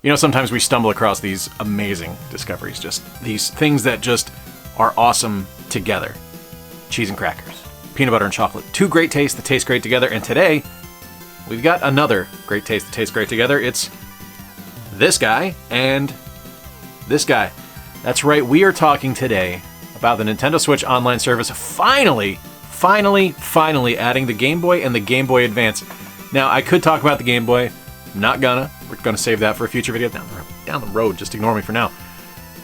You know, sometimes we stumble across these amazing discoveries, just these things that just are awesome together. Cheese and crackers, peanut butter and chocolate. Two great tastes that taste great together, and today, we've got another great taste that tastes great together. It's this guy and this guy. That's right, we are talking today about the Nintendo Switch Online service finally adding the Game Boy and the Game Boy Advance. Now, I could talk about the Game Boy. I'm not gonna. We're gonna save that for a future video down the road. Just ignore me for now.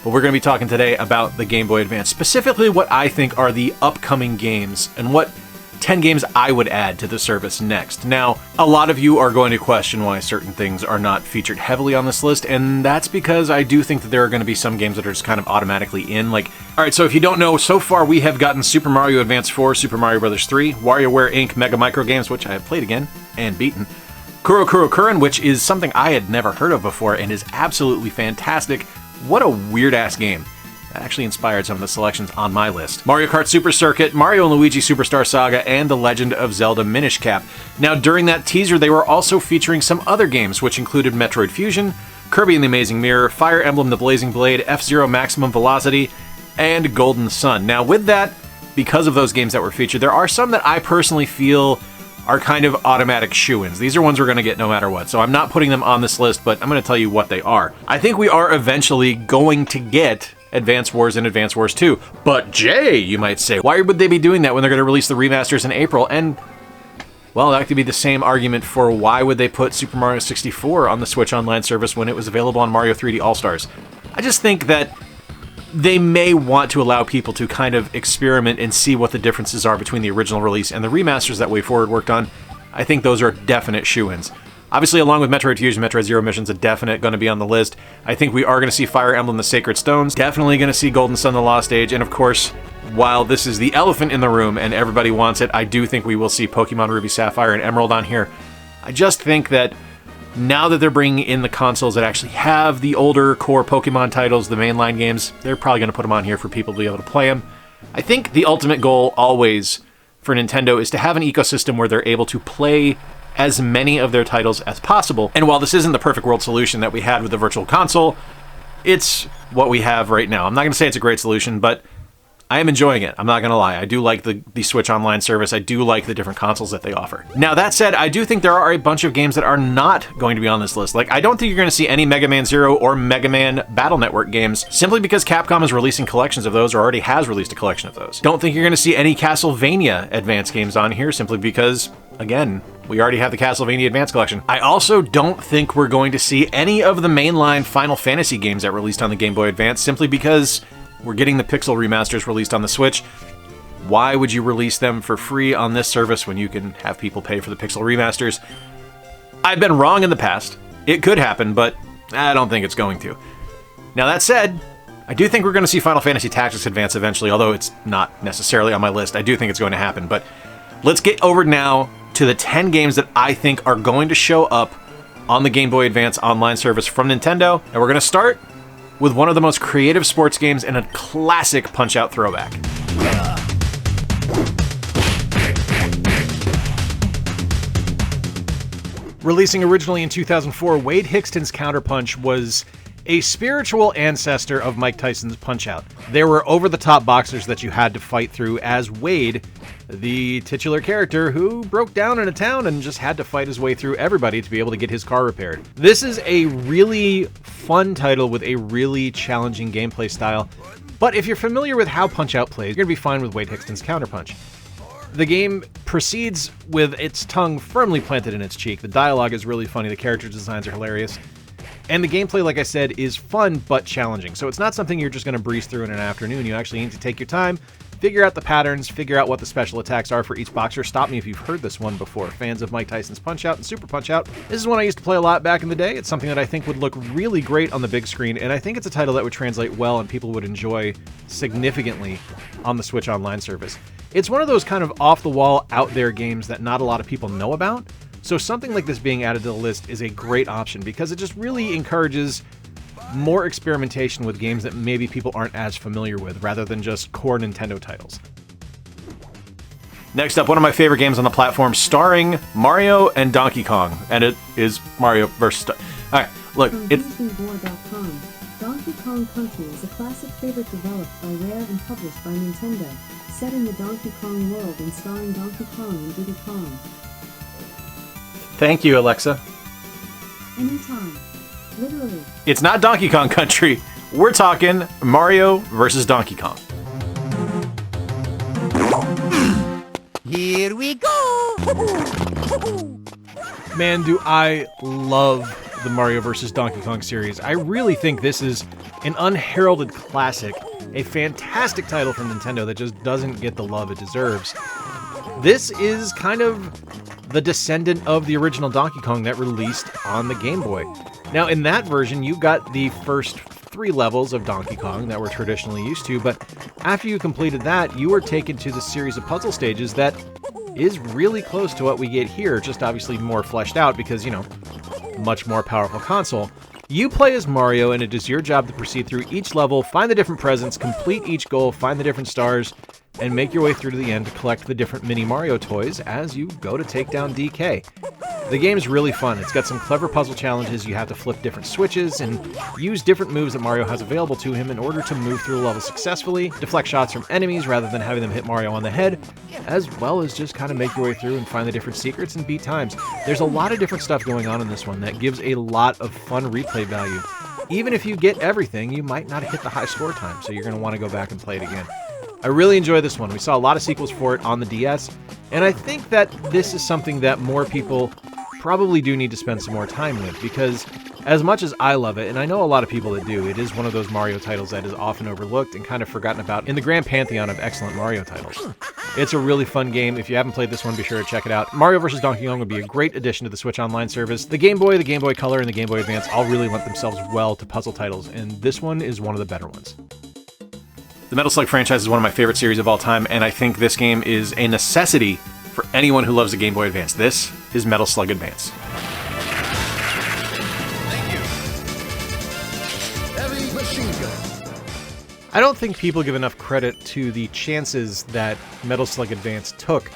But we're gonna be talking today about the Game Boy Advance, specifically what I think are the upcoming games and what 10 games I would add to the service next. Now, a lot of you are going to question why certain things are not featured heavily on this list, and that's because I do think that there are going to be some games that are just kind of automatically in. Like, alright, so if you don't know, so far we have gotten Super Mario Advance 4, Super Mario Bros. 3, WarioWare Inc. Mega Micro Games, which I have played again and beaten, Kuro Kuro Kurin, which is something I had never heard of before and is absolutely fantastic. What a weird-ass game. That actually inspired some of the selections on my list. Mario Kart Super Circuit, Mario & Luigi Superstar Saga, and The Legend of Zelda Minish Cap. Now, during that teaser, they were also featuring some other games, which included Metroid Fusion, Kirby and the Amazing Mirror, Fire Emblem The Blazing Blade, F-Zero Maximum Velocity, and Golden Sun. Now, with that, because of those games that were featured, there are some that I personally feel are kind of automatic shoo-ins. These are ones we're going to get no matter what, so I'm not putting them on this list, but I'm going to tell you what they are. I think we are eventually going to get Advance Wars and Advance Wars 2. But Jay, you might say, why would they be doing that when they're going to release the remasters in April? And, well, that could be the same argument for why would they put Super Mario 64 on the Switch Online service when it was available on Mario 3D All-Stars. I just think that they may want to allow people to kind of experiment and see what the differences are between the original release and the remasters that WayForward worked on. I think those are definite shoo-ins. Obviously, along with Metroid Fusion, Metroid Zero Mission's a definite going to be on the list. I think we are going to see Fire Emblem The Sacred Stones, definitely going to see Golden Sun The Lost Age, and of course, while this is the elephant in the room and everybody wants it, I do think we will see Pokemon Ruby, Sapphire, and Emerald on here. I just think that now that they're bringing in the consoles that actually have the older core Pokemon titles, the mainline games, they're probably going to put them on here for people to be able to play them. I think the ultimate goal always for Nintendo is to have an ecosystem where they're able to play as many of their titles as possible. And while this isn't the perfect world solution that we had with the Virtual Console, it's what we have right now. I'm not going to say it's a great solution, but I am enjoying it. I'm not going to lie. I do like the Switch Online service. I do like the different consoles that they offer. Now, that said, I do think there are a bunch of games that are not going to be on this list. Like, I don't think you're going to see any Mega Man Zero or Mega Man Battle Network games, simply because Capcom is releasing collections of those, or already has released a collection of those. Don't think you're going to see any Castlevania Advance games on here, simply because, again, we already have the Castlevania Advance Collection. I also don't think we're going to see any of the mainline Final Fantasy games that released on the Game Boy Advance, simply because we're getting the Pixel remasters released on the Switch. Why would you release them for free on this service when you can have people pay for the Pixel remasters? I've been wrong in the past. It could happen, but I don't think it's going to. Now, that said, I do think we're going to see Final Fantasy Tactics Advance eventually, although it's not necessarily on my list. I do think it's going to happen, but let's get over now to the 10 games that I think are going to show up on the Game Boy Advance online service from Nintendo, and we're going to start with one of the most creative sports games and a classic Punch-Out throwback. Releasing originally in 2004, Wade Hickston's Counterpunch was a spiritual ancestor of Mike Tyson's Punch-Out. There were over-the-top boxers that you had to fight through as Wade, the titular character who broke down in a town and just had to fight his way through everybody to be able to get his car repaired. This is a really fun title with a really challenging gameplay style, but if you're familiar with how Punch-Out plays, you're going to be fine with Wade Hickston's Counterpunch. The game proceeds with its tongue firmly planted in its cheek. The dialogue is really funny, the character designs are hilarious, and the gameplay, like I said, is fun but challenging. So it's not something you're just going to breeze through in an afternoon. You actually need to take your time, figure out the patterns, figure out what the special attacks are for each boxer. Stop me if you've heard this one before. Fans of Mike Tyson's Punch-Out and Super Punch-Out. This is one I used to play a lot back in the day. It's something that I think would look really great on the big screen, and I think it's a title that would translate well and people would enjoy significantly on the Switch Online service. It's one of those kind of off-the-wall, out-there games that not a lot of people know about, so something like this being added to the list is a great option because it just really encourages more experimentation with games that maybe people aren't as familiar with, rather than just core Nintendo titles. Next up, one of my favorite games on the platform, starring Mario and Donkey Kong, and it is Mario vs. Alright, Look, From it's VisionWar.com, Donkey Kong Country is a classic favorite developed by Rare and published by Nintendo, set in the Donkey Kong world and starring Donkey Kong and Diddy Kong. Thank you, Alexa. Anytime. Literally. It's not Donkey Kong Country. We're talking Mario versus Donkey Kong. Here we go! Man, do I love the Mario vs. Donkey Kong series. I really think this is an unheralded classic, a fantastic title from Nintendo that just doesn't get the love it deserves. This is kind of the descendant of the original Donkey Kong that released on the Game Boy. Now, in that version, you got the first 3 levels of Donkey Kong that we're traditionally used to, but after you completed that, you were taken to the series of puzzle stages that is really close to what we get here, just obviously more fleshed out because, you know, much more powerful console. You play as Mario, and it is your job to proceed through each level, find the different presents, complete each goal, find the different stars, and make your way through to the end to collect the different mini Mario toys as you go to take down DK. The game's really fun. It's got some clever puzzle challenges. You have to flip different switches and use different moves that Mario has available to him in order to move through the level successfully, deflect shots from enemies rather than having them hit Mario on the head, as well as just kind of make your way through and find the different secrets and beat times. There's a lot of different stuff going on in this one that gives a lot of fun replay value. Even if you get everything, you might not hit the high score time, so you're going to want to go back and play it again. I really enjoy this one. We saw a lot of sequels for it on the DS, and I think that this is something that more people probably do need to spend some more time with, because as much as I love it, and I know a lot of people that do, it is one of those Mario titles that is often overlooked and kind of forgotten about in the grand pantheon of excellent Mario titles. It's a really fun game. If you haven't played this one, be sure to check it out. Mario vs. Donkey Kong would be a great addition to the Switch Online service. The Game Boy, the Game Boy Color, and the Game Boy Advance all really lent themselves well to puzzle titles, and this one is one of the better ones. The Metal Slug franchise is one of my favorite series of all time, and I think this game is a necessity for anyone who loves the Game Boy Advance. This is Metal Slug Advance. Thank you. Heavy machine gun. I don't think people give enough credit to the chances that Metal Slug Advance took,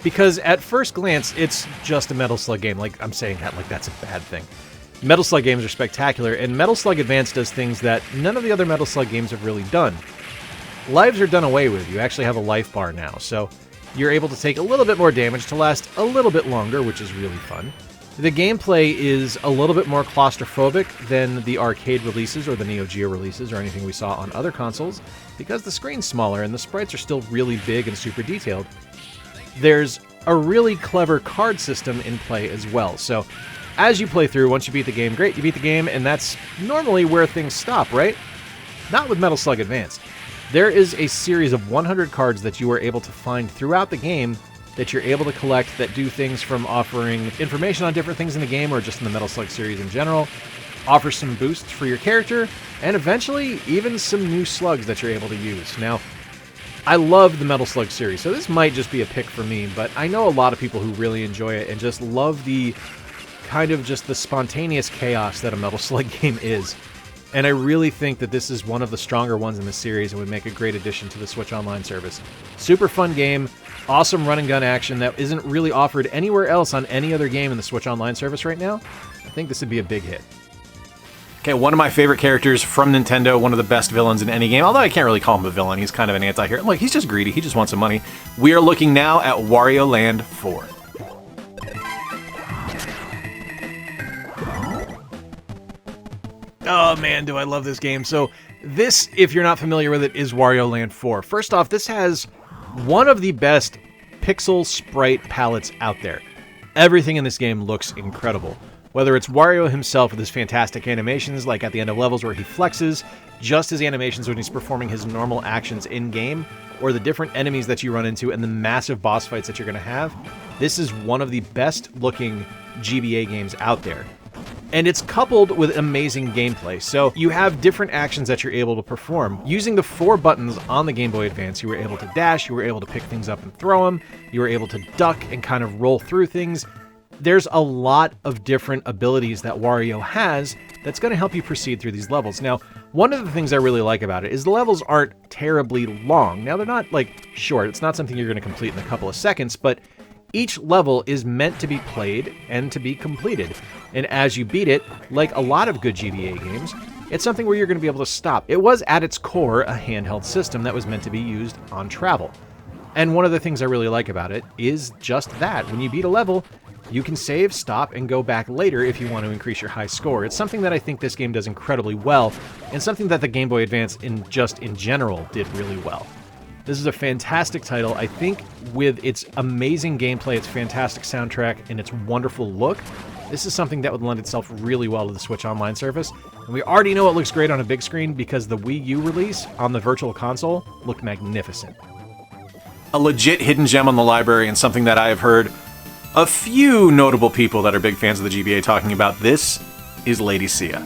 because at first glance, it's just a Metal Slug game. Like, I'm saying that like that's a bad thing. Metal Slug games are spectacular, and Metal Slug Advance does things that none of the other Metal Slug games have really done. Lives are done away with. You actually have a life bar now, so you're able to take a little bit more damage to last a little bit longer, which is really fun. The gameplay is a little bit more claustrophobic than the arcade releases or the Neo Geo releases or anything we saw on other consoles, because the screen's smaller and the sprites are still really big and super detailed. There's a really clever card system in play as well, so as you play through, once you beat the game, great, you beat the game, and that's normally where things stop, right? Not with Metal Slug Advance. There is a series of 100 cards that you are able to find throughout the game that you're able to collect that do things from offering information on different things in the game or just in the Metal Slug series in general, offer some boosts for your character, and eventually even some new slugs that you're able to use. Now, I love the Metal Slug series, so this might just be a pick for me, but I know a lot of people who really enjoy it and just love the kind of just the spontaneous chaos that a Metal Slug game is. And I really think that this is one of the stronger ones in the series and would make a great addition to the Switch Online service. Super fun game, awesome run and gun action that isn't really offered anywhere else on any other game in the Switch Online service right now. I think this would be a big hit. Okay, one of my favorite characters from Nintendo, one of the best villains in any game, although I can't really call him a villain, he's kind of an anti-hero. Like, he's just greedy, he just wants some money. We are looking now at Wario Land 4. Oh man, do I love this game. So this, if you're not familiar with it, is Wario Land 4. First off, this has one of the best pixel sprite palettes out there. Everything in this game looks incredible. Whether it's Wario himself with his fantastic animations, like at the end of levels where he flexes, just his animations when he's performing his normal actions in-game, or the different enemies that you run into and the massive boss fights that you're going to have, this is one of the best looking GBA games out there. And it's coupled with amazing gameplay. So you have different actions that you're able to perform. Using the 4 buttons on the Game Boy Advance, you were able to dash, you were able to pick things up and throw them, you were able to duck and kind of roll through things. There's a lot of different abilities that Wario has that's going to help you proceed through these levels. Now, one of the things I really like about it is the levels aren't terribly long. Now, they're not, like, short. It's not something you're going to complete in a couple of seconds, but Each level is meant to be played and to be completed, and as you beat it, like a lot of good GBA games, it's something where you're going to be able to stop. It was at its core a handheld system that was meant to be used on travel. And one of the things I really like about it is just that. When you beat a level, you can save, stop, and go back later if you want to increase your high score. It's something that I think this game does incredibly well, and something that the Game Boy Advance in general did really well. This is a fantastic title. I think with its amazing gameplay, its fantastic soundtrack, and its wonderful look, this is something that would lend itself really well to the Switch Online service. And we already know it looks great on a big screen because the Wii U release on the Virtual Console looked magnificent. A legit hidden gem on the library, and something that I have heard a few notable people that are big fans of the GBA talking about. This is Lady Sia.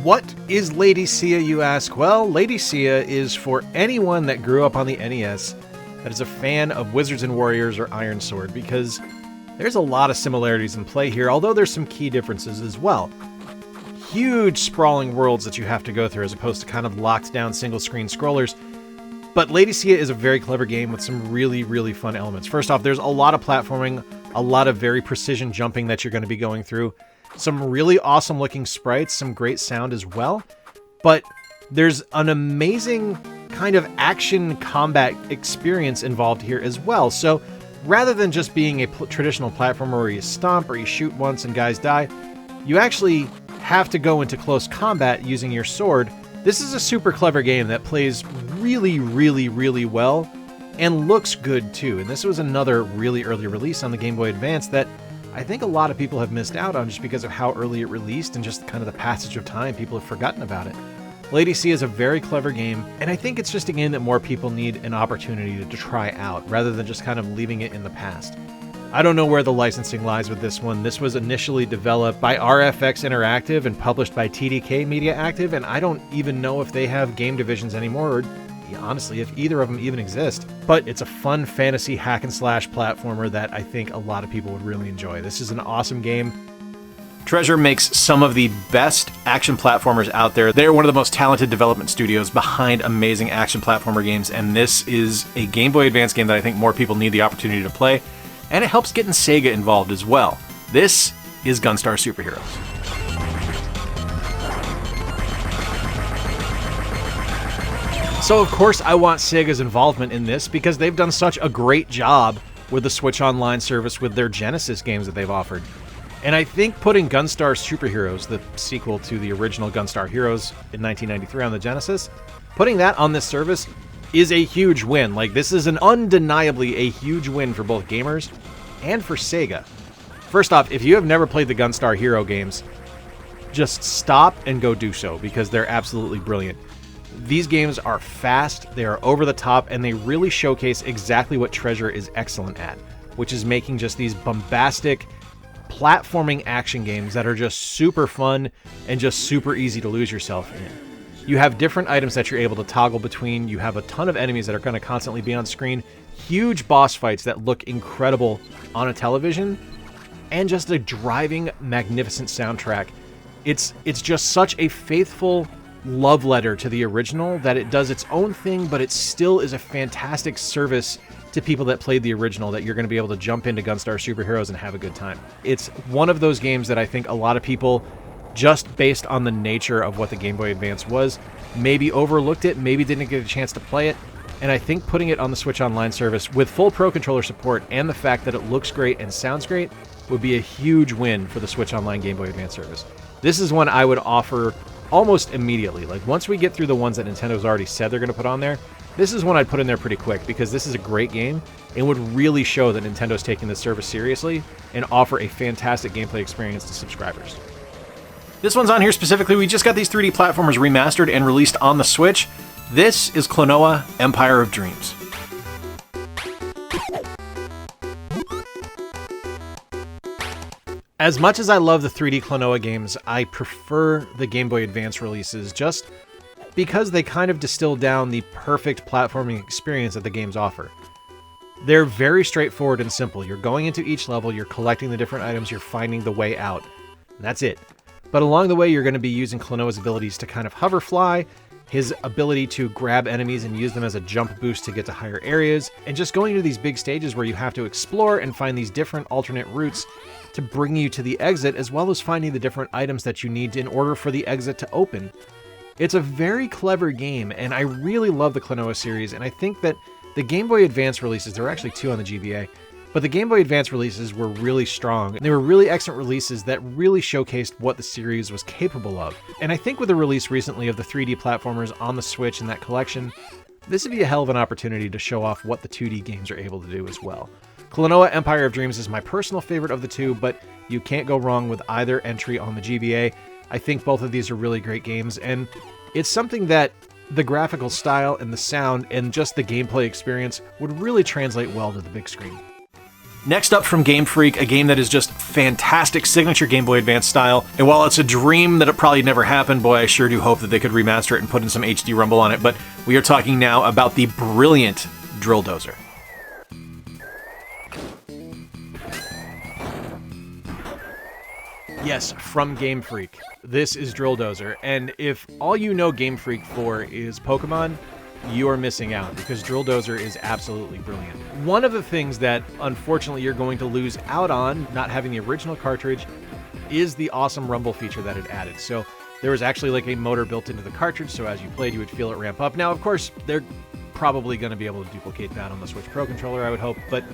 What is Lady Sia, you ask? Well, Lady Sia is for anyone that grew up on the NES that is a fan of Wizards and Warriors or Iron Sword, because there's a lot of similarities in play here, although there's some key differences as well. Huge sprawling worlds that you have to go through as opposed to kind of locked down single screen scrollers. But Lady Sia is a very clever game with some really, really fun elements. First off, there's a lot of platforming, a lot of very precision jumping that you're going to be going through, some really awesome looking sprites, some great sound as well, but there's an amazing kind of action combat experience involved here as well. So rather than just being a traditional platformer where you stomp or you shoot once and guys die, you actually have to go into close combat using your sword. This is a super clever game that plays really, really, really well and looks good too. And this was another really early release on the Game Boy Advance that I think a lot of people have missed out on just because of how early it released and just kind of the passage of time. People have forgotten about it. Lady Sia is a very clever game, and I think it's just a game that more people need an opportunity to try out, rather than just kind of leaving it in the past. I don't know where the licensing lies with this one. This was initially developed by RFX Interactive and published by TDK Media Active, and I don't even know if they have game divisions anymore, or honestly, if either of them even exist. But it's a fun fantasy hack and slash platformer that I think a lot of people would really enjoy. This is an awesome game. Treasure makes some of the best action platformers out there. They're one of the most talented development studios behind amazing action platformer games, and this is a Game Boy Advance game that I think more people need the opportunity to play, and it helps getting Sega involved as well. This is Gunstar Superheroes. So of course I want Sega's involvement in this because they've done such a great job with the Switch Online service with their Genesis games that they've offered. And I think putting Gunstar Superheroes, the sequel to the original Gunstar Heroes in 1993 on the Genesis, putting that on this service is a huge win. Like, this is an undeniably a huge win for both gamers and for Sega. First off, if you have never played the Gunstar Hero games, just stop and go do so because they're absolutely brilliant. These games are fast, they are over the top, and they really showcase exactly what Treasure is excellent at, which is making just these bombastic platforming action games that are just super fun and just super easy to lose yourself in. You have different items that you're able to toggle between, you have a ton of enemies that are going to constantly be on screen, huge boss fights that look incredible on a television, and just a driving, magnificent soundtrack. It's just such a faithful love letter to the original that it does its own thing, but it still is a fantastic service to people that played the original, that you're going to be able to jump into Gunstar Superheroes and have a good time. It's one of those games that I think a lot of people, just based on the nature of what the Game Boy Advance was, maybe overlooked it, maybe didn't get a chance to play it, and I think putting it on the Switch Online service with full Pro Controller support and the fact that it looks great and sounds great would be a huge win for the Switch Online Game Boy Advance service. This is one I would offer almost immediately. Like, once we get through the ones that Nintendo's already said they're going to put on there, this is one I'd put in there pretty quick because this is a great game and would really show that Nintendo's taking this service seriously and offer a fantastic gameplay experience to subscribers. This one's on here specifically. We just got these 3D platformers remastered and released on the Switch. This is Klonoa Empire of Dreams. As much as I love the 3D Klonoa games, I prefer the Game Boy Advance releases just because they kind of distill down the perfect platforming experience that the games offer. They're very straightforward and simple. You're going into each level, you're collecting the different items, you're finding the way out. And that's it. But along the way, you're going to be using Klonoa's abilities to kind of hover fly his ability to grab enemies and use them as a jump boost to get to higher areas, and just going to these big stages where you have to explore and find these different alternate routes to bring you to the exit, as well as finding the different items that you need in order for the exit to open. It's a very clever game, and I really love the Klonoa series, and I think that the Game Boy Advance releases, there were actually 2 on the GBA, but the Game Boy Advance releases were really strong. They were really excellent releases that really showcased what the series was capable of. And I think with the release recently of the 3D platformers on the Switch in that collection, this would be a hell of an opportunity to show off what the 2D games are able to do as well. Klonoa Empire of Dreams is my personal favorite of the 2, but you can't go wrong with either entry on the GBA. I think both of these are really great games, and it's something that the graphical style and the sound and just the gameplay experience would really translate well to the big screen. Next up from Game Freak, a game that is just fantastic signature Game Boy Advance style. And while it's a dream that it probably never happened, boy, I sure do hope that they could remaster it and put in some HD rumble on it. But we are talking now about the brilliant Drill Dozer. Yes, from Game Freak. This is Drill Dozer. And if all you know Game Freak for is Pokemon, you are missing out, because Drill Dozer is absolutely brilliant. One of the things that unfortunately you're going to lose out on not having the original cartridge is the awesome rumble feature that it added. So there was actually like a motor built into the cartridge, so as you played you would feel it ramp up. Now of course they're probably going to be able to duplicate that on the Switch Pro controller, I would hope, but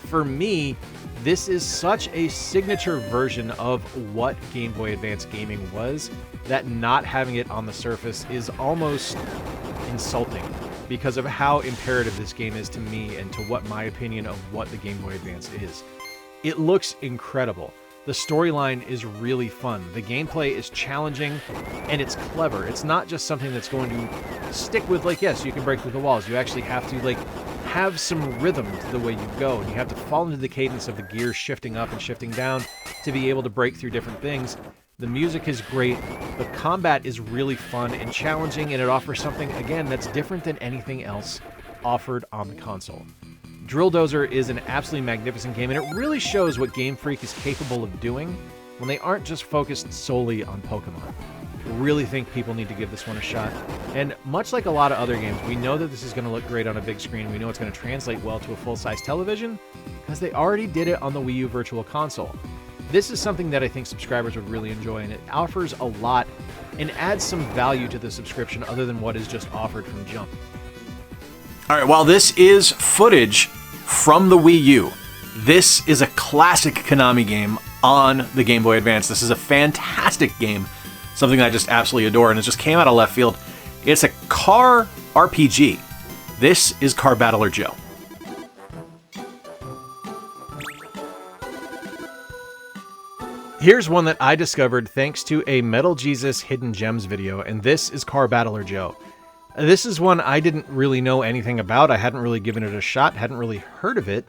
for me this is such a signature version of what Game Boy Advance gaming was that not having it on the Surface is almost insulting because of how imperative this game is to me and to what my opinion of what the Game Boy Advance is. It looks incredible. The storyline is really fun. The gameplay is challenging and it's clever. It's not just something that's going to stick with, like, yes, you can break through the walls. You actually have to, like, have some rhythm to the way you go, and you have to fall into the cadence of the gears shifting up and shifting down to be able to break through different things. The music is great, the combat is really fun and challenging, and it offers something, again, that's different than anything else offered on the console. Drill Dozer is an absolutely magnificent game, and it really shows what Game Freak is capable of doing when they aren't just focused solely on Pokemon. I really think people need to give this one a shot. And much like a lot of other games, we know that this is going to look great on a big screen. We know it's going to translate well to a full-size television because they already did it on the Wii U Virtual Console. This is something that I think subscribers would really enjoy, and it offers a lot and adds some value to the subscription other than what is just offered from jump. All right, while this is footage from the Wii U, this is a classic Konami game on the Game Boy Advance. This is a fantastic game, something I just absolutely adore, and it just came out of left field. It's a car RPG. This is Car Battler Joe. Here's one that I discovered thanks to a Metal Jesus Hidden Gems video, and this is Car Battler Joe. This is one I didn't really know anything about. I hadn't really given it a shot, hadn't really heard of it,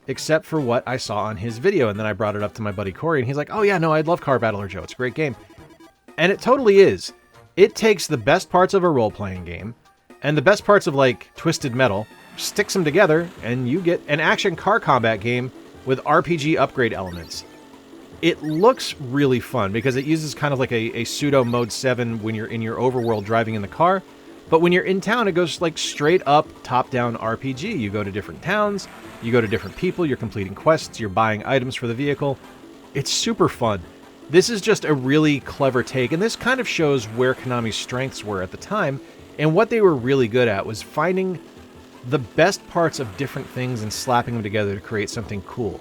except for what I saw on his video, and then I brought it up to my buddy Corey, and he's like, oh yeah, no, I'd love Car Battler Joe. It's a great game. And it totally is. It takes the best parts of a role-playing game, and the best parts of, like, Twisted Metal, sticks them together, and you get an action car combat game with RPG upgrade elements. It looks really fun because it uses kind of like a pseudo Mode 7 when you're in your overworld driving in the car. But when you're in town, it goes like straight up top-down RPG. You go to different towns, you go to different people, you're completing quests, you're buying items for the vehicle. It's super fun. This is just a really clever take, and this kind of shows where Konami's strengths were at the time, and what they were really good at was finding the best parts of different things and slapping them together to create something cool.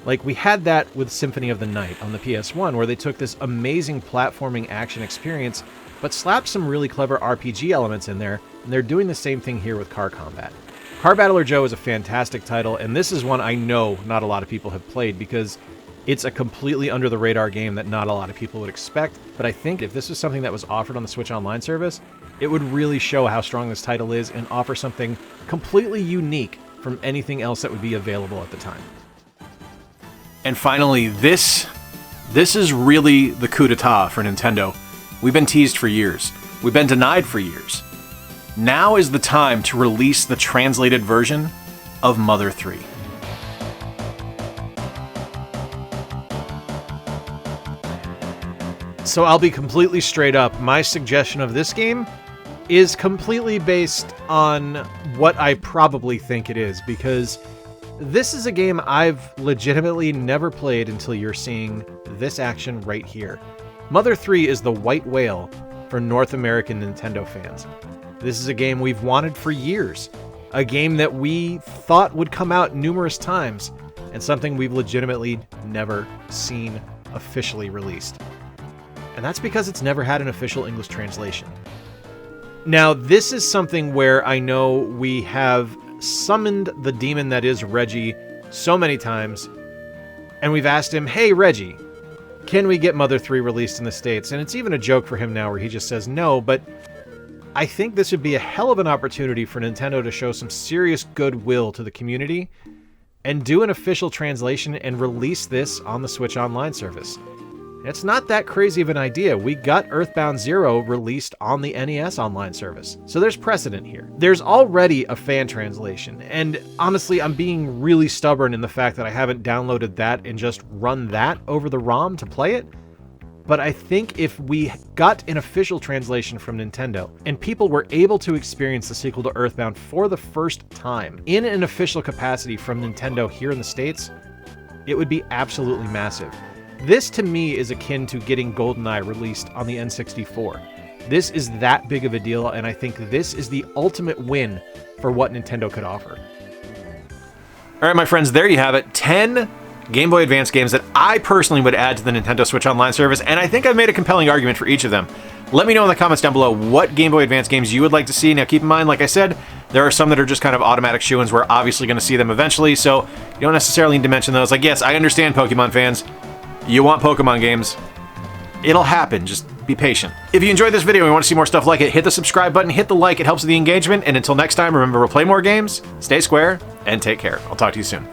Like, we had that with Symphony of the Night on the PS1, where they took this amazing platforming action experience, but slapped some really clever RPG elements in there, and they're doing the same thing here with car combat. Car Battler Joe is a fantastic title, and this is one I know not a lot of people have played because it's a completely under-the-radar game that not a lot of people would expect, but I think if this was something that was offered on the Switch Online service, it would really show how strong this title is and offer something completely unique from anything else that would be available at the time. And finally, this is really the coup d'etat for Nintendo. We've been teased for years. We've been denied for years. Now is the time to release the translated version of Mother 3. So I'll be completely straight up. My suggestion of this game is completely based on what I probably think it is, because this is a game I've legitimately never played until you're seeing this action right here. Mother 3 is the white whale for North American Nintendo fans. This is a game we've wanted for years, a game that we thought would come out numerous times, and something we've legitimately never seen officially released. And that's because it's never had an official English translation. Now, this is something where I know we have summoned the demon that is Reggie so many times, and we've asked him, hey Reggie, can we get Mother 3 released in the States? And it's even a joke for him now where he just says no, but I think this would be a hell of an opportunity for Nintendo to show some serious goodwill to the community and do an official translation and release this on the Switch Online service. It's not that crazy of an idea. We got Earthbound Zero released on the NES Online service, so there's precedent here. There's already a fan translation, and honestly, I'm being really stubborn in the fact that I haven't downloaded that and just run that over the ROM to play it. But I think if we got an official translation from Nintendo and people were able to experience the sequel to Earthbound for the first time in an official capacity from Nintendo here in the States, it would be absolutely massive. This, to me, is akin to getting GoldenEye released on the N64. This is that big of a deal, and I think this is the ultimate win for what Nintendo could offer. All right, my friends, there you have it. 10 Game Boy Advance games that I personally would add to the Nintendo Switch Online service, and I think I've made a compelling argument for each of them. Let me know in the comments down below what Game Boy Advance games you would like to see. Now, keep in mind, like I said, there are some that are just kind of automatic shoo-ins. We're obviously going to see them eventually, so you don't necessarily need to mention those. Like, yes, I understand, Pokemon fans. You want Pokemon games. It'll happen. Just be patient. If you enjoyed this video and you want to see more stuff like it, hit the subscribe button, hit the like. It helps with the engagement. And until next time, remember to play more games, stay square, and take care. I'll talk to you soon.